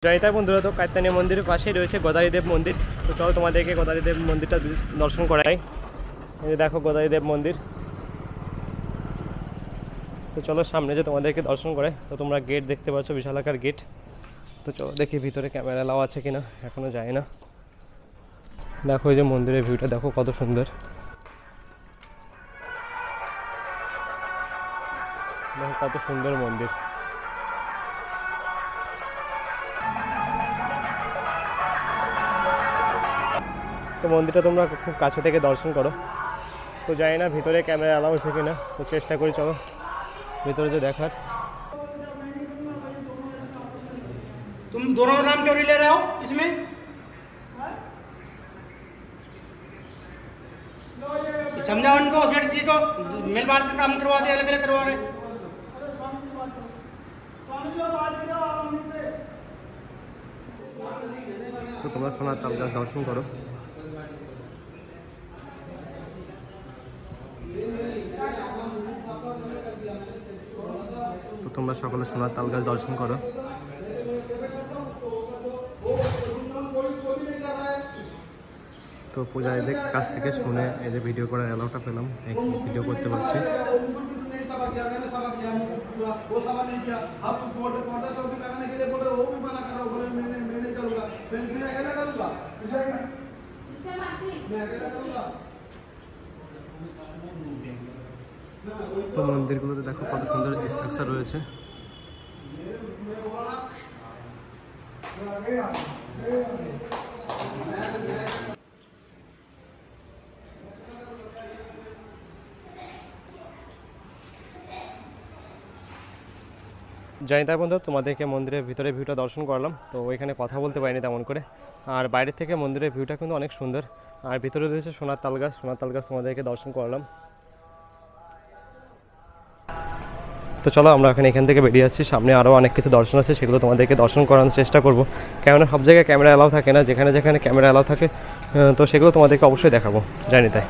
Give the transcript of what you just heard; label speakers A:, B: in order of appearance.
A: জয়িতা বন্ধুরা, তো কাত্যায়নী মন্দিরের পাশেই রয়েছে গোদারিদেব মন্দির। তো চলো তোমাদেরকে গোদারিদেব মন্দিরটা দর্শন করাই। এই দেখো গোদারিদেব মন্দির। তো চলো সামনে যে তোমাদেরকে দর্শন করে। তো তোমরা গেট দেখতে পাচ্ছ, বিশালাকার গেট। তো চলো দেখি ভিতরে ক্যামেরা এলাও আছে কিনা, এখনো যায় না। দেখো এই যে মন্দিরের ভিউটা দেখো কত সুন্দর। দেখো কত সুন্দর মন্দির। তো মন্দিরটা তোমরা খুব কাছে থেকে দর্শন করো। তো জানি না ভিতরে ক্যামেরা অ্যালাউ আছে কিনা, তো চেষ্টা করি চলো ভিতরে যে দেখার।
B: तुम दोनों नाम क्यों ले रहे हो इसमें? समझाओ उनको, सेठ जी को मिल बात काम करवा दे, अलग अलग करवा रहे।
A: তো তোমরা সোনার তাল গাছ দর্শন করো। তো তোমরা সকলে সোনার তাল গাছ দর্শন করো। তো পূজারীদের কাছ থেকে শুনে এই যে ভিডিও করার অ্যালাউটা পেলাম, ভিডিও করতে পারছি। তো মন্দিরগুলোতে দেখো কত সুন্দর স্ট্রাকচার রয়েছে। জানি তাই বন্ধু, তোমাদেরকে মন্দিরের ভিতরে ভিউটা দর্শন করলাম। তো ওইখানে কথা বলতে পারিনি তেমন করে। আর বাইরে থেকে মন্দিরের ভিউটা কিন্তু অনেক সুন্দর। আর ভিতরে রয়েছে সোনার তাল গাছ। সোনার তাল গাছ তোমাদেরকে দর্শন করলাম। তো চলো আমরা এখান থেকে বেরিয়ে যাচ্ছি। সামনে আরও অনেক কিছু দর্শন আছে, সেগুলো তোমাদেরকে দর্শন করানোর চেষ্টা করবো। কেননা সব জায়গায় ক্যামেরা অ্যালাউ থাকে না, যেখানে যেখানে ক্যামেরা অ্যালাউ থাকে তো সেগুলো তোমাদেরকে অবশ্যই দেখাবো। জানি তাই।